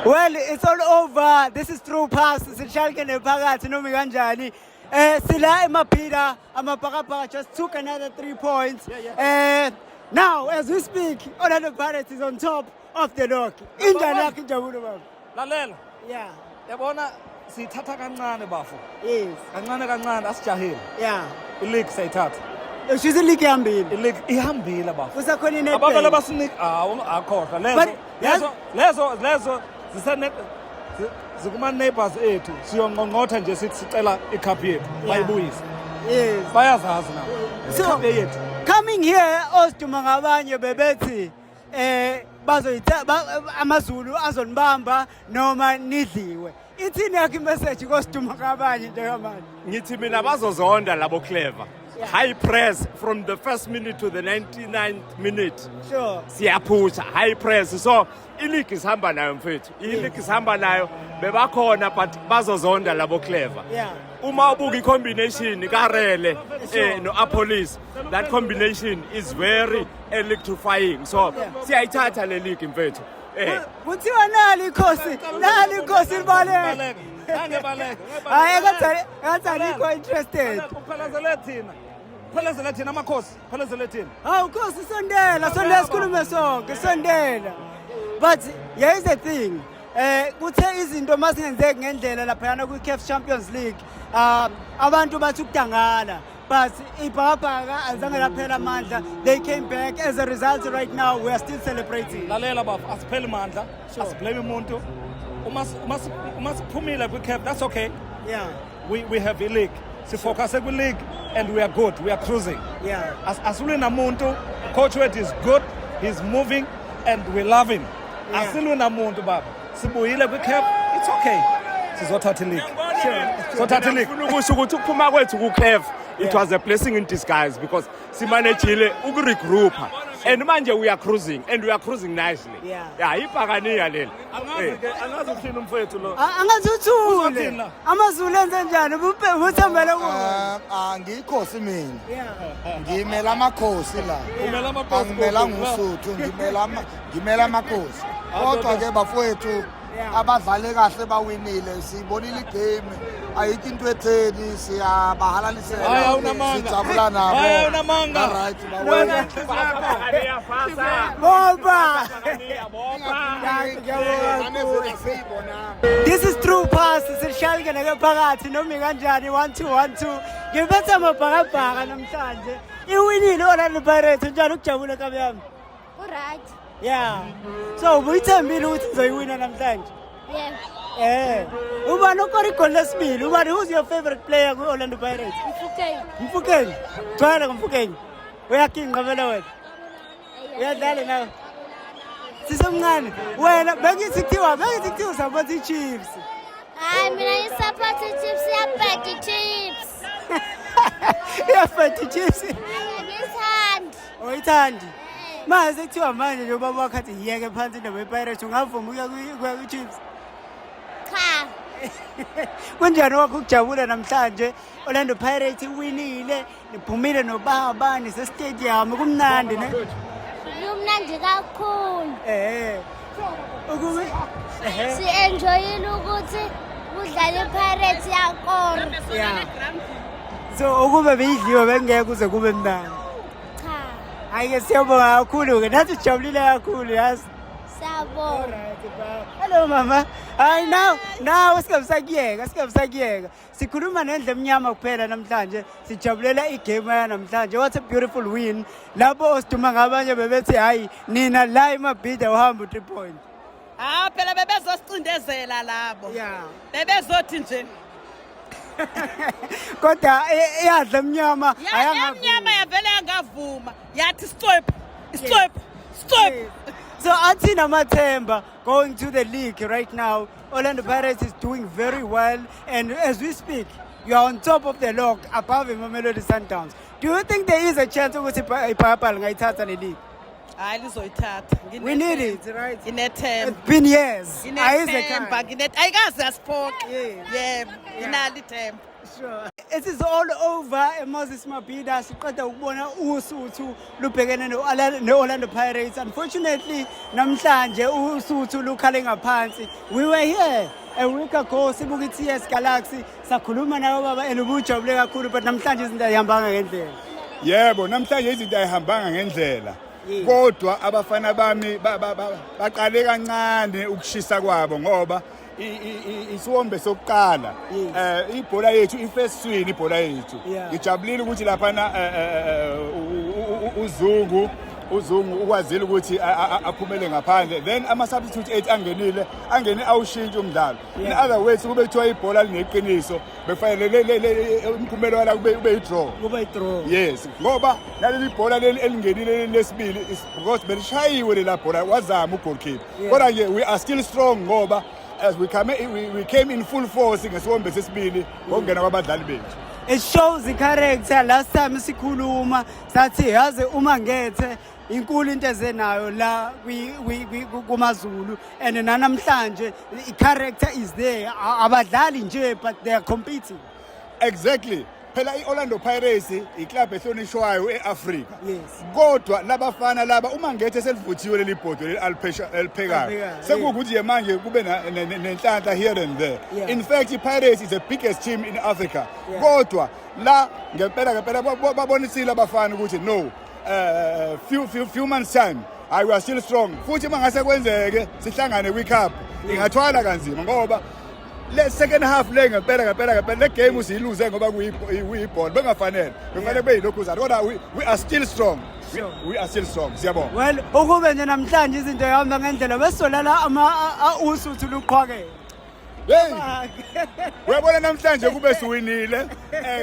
Well, it's all over. This is Through Pass. Sishalke nephakathi noma kanjani. Sila eMapira, Amapakapaka just took another 3 points. Now, as we speak, Orlando Pirates is on top of the log. Injani yakho injabulo baba? Lalela. Yeah. Yabona sithatha kancane bafo. Yes. Kancane asijahile. Yeah. I-league sayithatha. She's a league ihambile. I-league ihambile bafo. Kusakhona inet. Abavela basinika akhohlwa lezo zikuma neighbors ethu siyonqonqotha nje sithi sicela icup yethu bayibuyise. Yes. Bayazazi nabo. So, yethu. coming here, osiduma ngabanye bebethi bazoyitha amaZulu azonibamba noma nidliwe. Ithini yakho imessage kosiduma ngabanye njengamanje? Ngithi mina bazozonda labo clever. High press from the first minute to the 99th minute. Sure. Siyaphusha high press. So i-league isihamba nayo mfethu. I-league isihamba nayo bebakhona but bazozonda labo clever. Yeah. Uma ubuka i-combination kaRele no Apolis, that combination is very electrifying. So siyayithatha le league mfethu. Kuthiwa nali ikhosi libaleka. Hayi ngathi alikho interested. Phelezele thina amakhosi, phelezele thina. Hawu Nkosi sondela sikhulume sonke sondela. But here is the thing. Kuthe izinto masingenzeki ngendlela laphayana kwi-CAF Champions League. Abantu bathi ukudangala. But iBhakabhaka azange laphela amandla. They came back. As a result, right now we are still celebrating. Lalela bafo, asipheli mandla, asiblame umuntu. Uma siphumile kwi-CAF, that's okay. Yeah. We have a league. Sifocus kwi league and we are good. We are cruising. Yeah. Asilwina muntu, coach Wet is good. He's moving and we love him. Yeah. Asilwina muntu baba. Sibuyile kwi-CAF, it's okay. Sizothatha league. Sizothatha league. Ufuna ukusho ukuthi ukuphuma kwethu ku-CAF it was a blessing in disguise because simanagile ukuregroupa and manje we are cruising and we are cruising nicely. Yeah. Ibhakaniya leli. Angazi uthini umfethu lo. Angathi uthule. AmaZulu enze njani? Uthembele kuwo. Angikhosi mina. Yeah. Ngimela amakhosi la. Umela amakhosi. Angimela ngusuthu, ngimela amakhosi. Kodwa ke bafowethu abadlale kahle bawinile sibonile igame ayikho into etheni siyabahalalisela sijabula nabo ayawunamanga right Boba. This is Through Pass. Sishalke nephakathi noma kanjani 1-2 ngiphethe amaBhakabhaka namhlanje iwinile Orlando Pirates njalo ukujabula kabi yami. Alright. Yeah. So uyithembile ukuthi nizoyiwina namhlanje? Yeah. Ubani ukore igoli lesibili? Ubani who's your favorite player ku Orlando Pirates? Mfukeni. Gcwele ngomfukeni. Uyakinqa vele wena. Uyadlala nawe. Sisemncane. Wena bengithi kuthiwa support iChiefs. Hayi mina ngisupport iChiefs yabheka iChiefs. Yafethe iChiefs. Ngithandi. Oyithandi. Manje sekuthiwa manje nje ubaba wakhe athi yeke phansi indaba yePirates ungavuma ukuya kwi-Chiefs. Cha. Kunjani wakho ukujabula namhlanje Orlando Pirates iwinile niphumile nobaba nisestadium kumnandi ne? Lumnandi kakhulu. Ukube Si-enjoyile ukuthi kudlala iPirates yakora. Yeah. So ukube beyidliwe bengeke kuze kube mnandi. Cha. Hayi siyabonga kakhulu ke nathi sijabulile kakhulu yazi. Siyabonga. Hello mama. Hayi now sikabusakiyeka. Sikhuluma nendle emnyama kuphela namhlanje. Sijabulela igame yanamhlanje. What a beautiful win. Lapho osiduma ngabanye bebethi hayi nina la eMabhida uhamba 3 points. Phela bebezosicindezela labo. Yeah. Bebezothi nje. Kodwa iyadla emnyama Emnyama yavele yangavuma. Yathi stop. So Athina Mathemba going to the league right now. Orlando Pirates is doing very well and as we speak you are on top of the log above Mamelodi Sundowns. Do you think there is a chance ukuthi iBhakabhaka ngayithatha le league? Hayi lizoyithatha. We need it, right? Inethemba. It's been years. Ayikaze asiphoke. Yebo, inali themba. Sure. It is all over. Moses Mabhida siqeda ukubona uSuthu lubhekene no-Orlando Pirates. Unfortunately, namhlanje uSuthu lukhale ngaphansi. We were here a week ago sibuka i-TS Galaxy sakhuluma nabo baba and ubujabule kakhulu but namhlanje izinto ayihambanga ngendlela. Yebo, namhlanje izinto ayihambanga ngendlela. Kodwa abafana bami baqale kancane ukushisa kwabo ngoba isiwombe sokuqala ibhola yethu ifirst swing ibhola yethu ngijabulile ukuthi lapha uzungu ukwazile ukuthi aphumele ngaphandle then ama substitute 8 angene awushintsha umdlalo in other words kube kuthiwa ibhola lineqiniso befanele umphumelo wala kube i-draw yes ngoba naleli bhola elingenile lesibili because belishayiwe lela bhola wazama ugoalkeeper kodwa nje we are still strong ngoba as we came in full force ngesiwombe sesibili ngokungena kwabadlali bethu. It shows the character. Last time sikhuluma sathi yazi uma ngethe inkulu into ezenayo la kumaZulu and namhlanje the character is there. Abadlali nje but they are competing. Exactly. Phela iOrlando Pirates iclub ehlonishwayo eAfrika. Yes. Kodwa labafana laba uma ngethe selivuthiwe leli bhodo eliphekayo. Sekukuthi manje kube nenhlanhla here and there. Yeah. In fact, iPirates is the biggest team in Africa. Kodwa la ngempela babonisile abafana ukuthi no few months time we are still strong. Futhi mangase kwenzeke sihlangane kwiCup ingathwala kanzima ngoba le second half le ngempela le game usiyiluze ngoba kuyibhola bengafanele befanele kube yilokhuzana kodwa we are still strong. We are still strong. Siyabonga. Well, ukube nje namhlanje izinto yahamba ngendlela besolala uSuthu luqhwakela. Hey. Uyabona namhlanje kube siwinile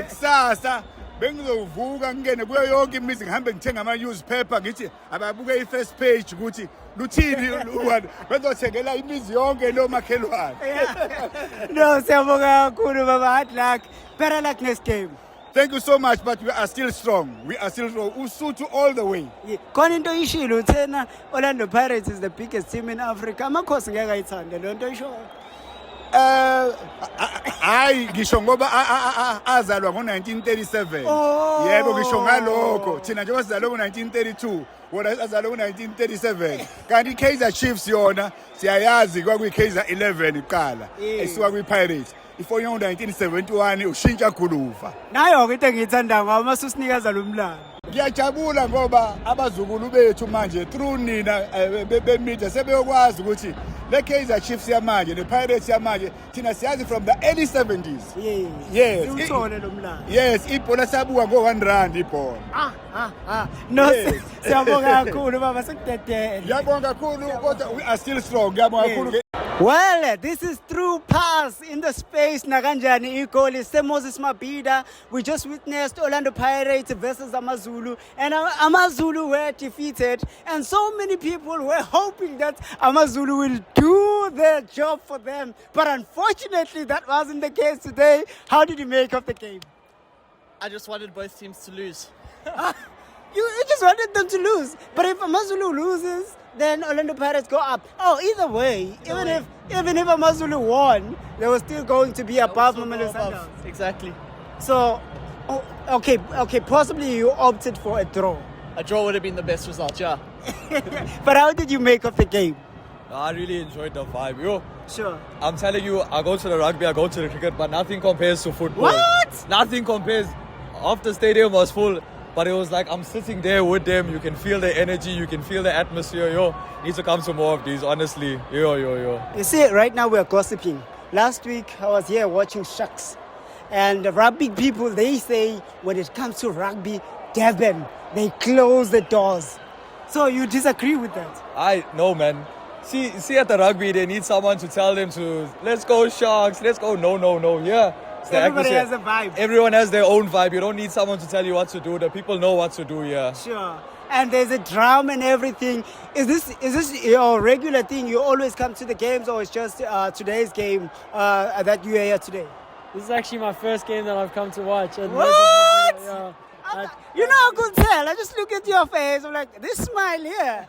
kusasa bengizovuka ngene kuyo yonke imizi ngihambe ngithenga ama newspaper ngithi ababuke i-first page ukuthi luthini bezothengela imizi yonke lo makhelwane. No, siyabonga kakhulu baba, hard luck. Better luck next game. Thank you so much, but we are still strong. We are still strong. Usuthu all the way. Khona into ishilo uthena Orlando Pirates is the biggest team in Africa. Amakhosi ngeke ayithande lo nto isho. Hayi ngisho ngoba azalwa ngo1937 yebo ngisho ngalokho thina njengoba sizalwa ngo1932 wona azalwa ngo1937 kanti iKaizer Chiefs yona siyayazi kwakuyiKaizer 11 iqala esuka kwiPirates ifoni ngo1971 ushintsha guluva nayo into engiyithanda ngoba masusinikeza lo mlando. Ngiyajabula ngoba abazukulu bethu manje through nina bemedia sebeyokwazi ukuthi le Kaizer Chiefs yamanje ne Pirates yamanje thina siyazi from the early 70s. Yes. Uthole lo mlando. Yes, ibhola sabuka ngo1 ibhola. No, siyabonga kakhulu baba sekudedele. Ngiyabonga kakhulu kodwa we are still strong. Ngiyabonga kakhulu. Well, this is through pass in the space nakanjani igoli seMoses Mabhida. We just witnessed Orlando Pirates versus AmaZulu, and AmaZulu were defeated, and so many people were hoping that AmaZulu will do their job for them, but unfortunately that wasn't the case today. How did you make of the game? I just wanted both teams to lose. You just wanted them to lose, but if AmaZulu loses, then Orlando Pirates go up. Oh, either way, even if AmaZulu won, they were still going to be above Mamelodi Sundowns. Exactly. So, okay, possibly you opted for a draw. A draw would have been the best result, yeah. But how did you make of the game? I really enjoyed the vibe, yo. Sure. I'm telling you, I go to the rugby, I go to the cricket, but nothing compares to football. What? Nothing compares. Half the stadium was full. But it was like I'm sitting there with them. You can feel the energy. You can feel the atmosphere. Yo, need to come to more of these, honestly. Yo. You see, right now we're gossiping. Last week I was here watching Shucks. And the rugby people, they say when it comes to rugby, Devon, they close the doors. So you disagree with that? No, man. See at the rugby, they need someone to tell them to, let's go Sharks, let's go. No. Yeah. Everybody has a vibe. Everyone has their own vibe. You don't need someone to tell you what to do. The people know what to do, yeah. Sure. And there's a drum and everything. Is this your regular thing? You always come to the games, or it's just today's game that you are here today? This is actually my first game that I've come to watch. And What? Yeah. You know, I could tell. I just look at your face. I'm like, this smile here.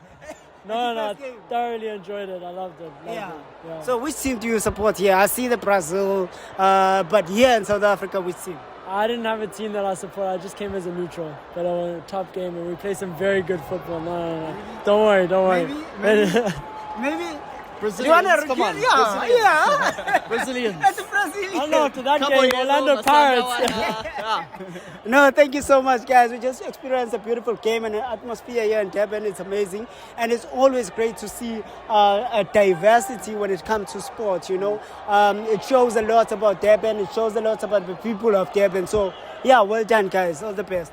No, It's your first game. thoroughly enjoyed it. I loved it. Yeah. Yeah. So which team do you support here? I see the Brazil, but here in South Africa, which team? I didn't have a team that I support. I just came as a neutral. But I won a top game and we played some very good football. No. Don't worry. Maybe. Brazilians, come on. Yeah. Brazilians. That's a Brazilian. I don't know, after that Couple game, years Orlando old, my son, Pirates. yeah. No, thank you so much, guys. We just experienced a beautiful game and an atmosphere here in Durban. It's amazing. And it's always great to see a diversity when it comes to sport, you know. It shows a lot about Durban. It shows a lot about the people of Durban. So, yeah, well done, guys. All the best.